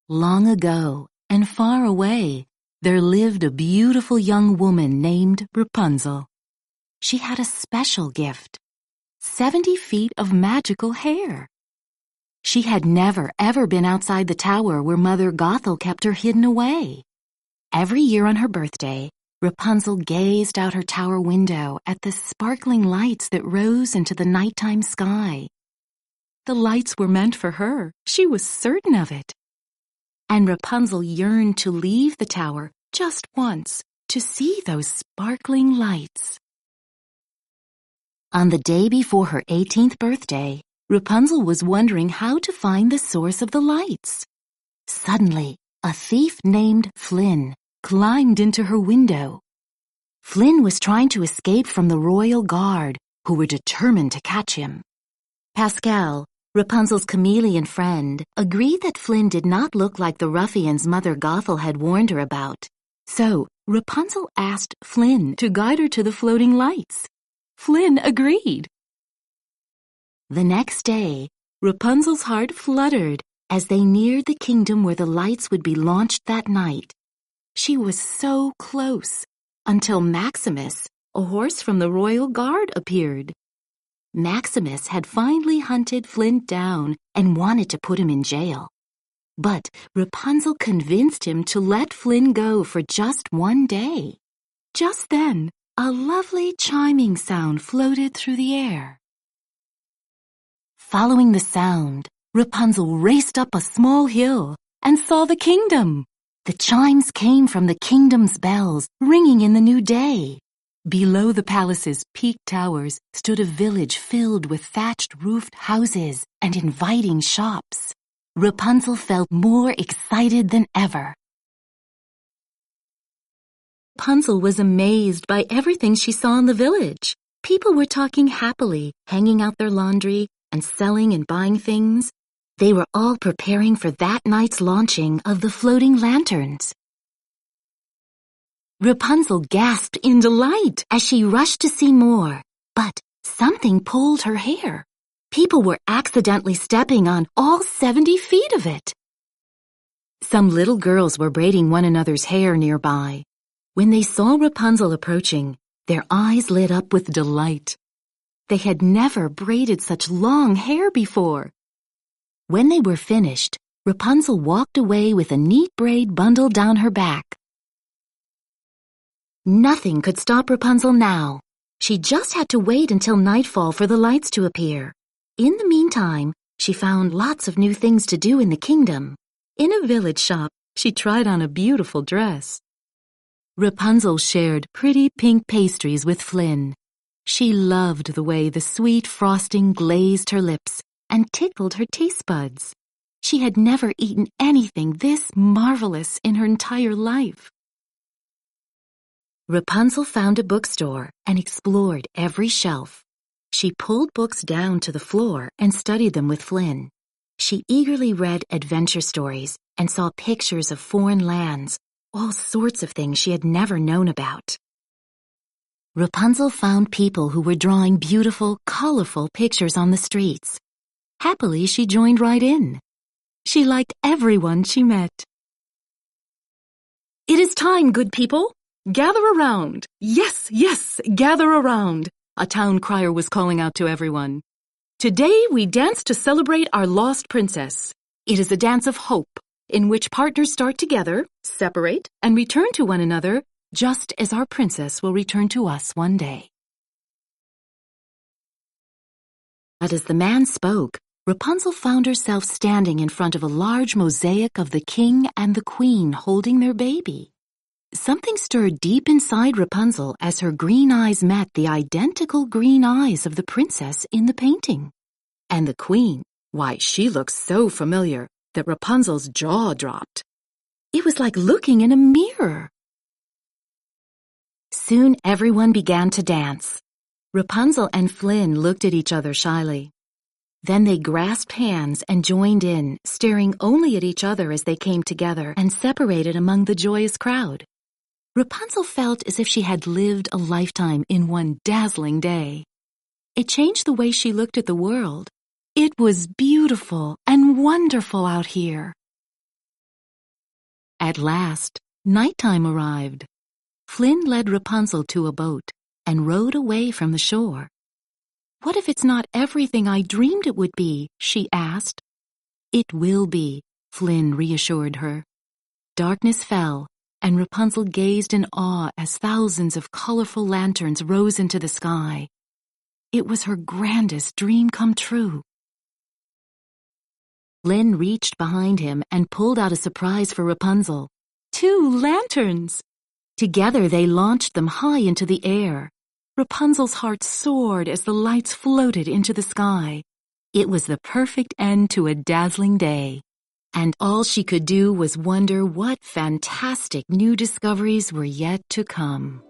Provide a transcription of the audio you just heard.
Long ago and far away, there lived a beautiful young woman named Rapunzel. She had a special gift, 70 feet of magical hair. She had never ever been outside the tower where Mother Gothel kept her hidden away. Every year on her birthday, Rapunzel gazed out her tower window at the sparkling lights that rose into the nighttime sky. The lights were meant for her, she was certain of it. And Rapunzel yearned to leave the tower just once to see those sparkling lights. On the day before her 18th birthday, Rapunzel was wondering how to find the source of the lights. Suddenly, a thief named Flynn climbed into her window. Flynn was trying to escape from the royal guard, who were determined to catch him. Pascal, Rapunzel's chameleon friend, agreed that Flynn did not look like the ruffians Mother Gothel had warned her about. So, Rapunzel asked Flynn to guide her to the floating lights. Flynn agreed. The next day, Rapunzel's heart fluttered as they neared the kingdom where the lights would be launched that night. She was so close until Maximus, a horse from the royal guard, appeared. Maximus had finally hunted Flynn down and wanted to put him in jail. But Rapunzel convinced him to let Flynn go for just one day. Just then, a lovely chiming sound floated through the air. Following the sound, Rapunzel raced up a small hill and saw the kingdom. The chimes came from the kingdom's bells, ringing in the new day. Below the palace's peaked towers stood a village filled with thatched-roofed houses and inviting shops. Rapunzel felt more excited than ever. Rapunzel was amazed by everything she saw in the village. People were talking happily, hanging out their laundry, and selling and buying things. They were all preparing for that night's launching of the floating lanterns. Rapunzel gasped in delight as she rushed to see more, but something pulled her hair. People were accidentally stepping on all 70 feet of it. Some little girls were braiding one another's hair nearby. When they saw Rapunzel approaching, their eyes lit up with delight. They had never braided such long hair before. When they were finished, Rapunzel walked away with a neat braid bundled down her back. Nothing could stop Rapunzel now. She just had to wait until nightfall for the lights to appear. In the meantime, she found lots of new things to do in the kingdom. In a village shop, she tried on a beautiful dress. Rapunzel shared pretty pink pastries with Flynn. She loved the way the sweet frosting glazed her lips and tickled her taste buds. She had never eaten anything this marvelous in her entire life. Rapunzel found a bookstore and explored every shelf. She pulled books down to the floor and studied them with Flynn. She eagerly read adventure stories and saw pictures of foreign lands, all sorts of things she had never known about. Rapunzel found people who were drawing beautiful, colorful pictures on the streets. Happily, she joined right in. She liked everyone she met. "It is time, good people. Gather around. Yes, yes, gather around," a town crier was calling out to everyone. "Today we dance to celebrate our lost princess. It is a dance of hope, in which partners start together, separate, and return to one another, just as our princess will return to us one day." But as the man spoke, Rapunzel found herself standing in front of a large mosaic of the king and the queen holding their baby. Something stirred deep inside Rapunzel as her green eyes met the identical green eyes of the princess in the painting. And the queen, why, she looked so familiar that Rapunzel's jaw dropped. It was like looking in a mirror. Soon everyone began to dance. Rapunzel and Flynn looked at each other shyly. Then they grasped hands and joined in, staring only at each other as they came together and separated among the joyous crowd. Rapunzel felt as if she had lived a lifetime in one dazzling day. It changed the way she looked at the world. It was beautiful and wonderful out here. At last, nighttime arrived. Flynn led Rapunzel to a boat and rowed away from the shore. "What if it's not everything I dreamed it would be?" she asked. "It will be," Flynn reassured her. Darkness fell, and Rapunzel gazed in awe as thousands of colorful lanterns rose into the sky. It was her grandest dream come true. Flynn reached behind him and pulled out a surprise for Rapunzel. 2 lanterns! Together they launched them high into the air. Rapunzel's heart soared as the lights floated into the sky. It was the perfect end to a dazzling day, and all she could do was wonder what fantastic new discoveries were yet to come.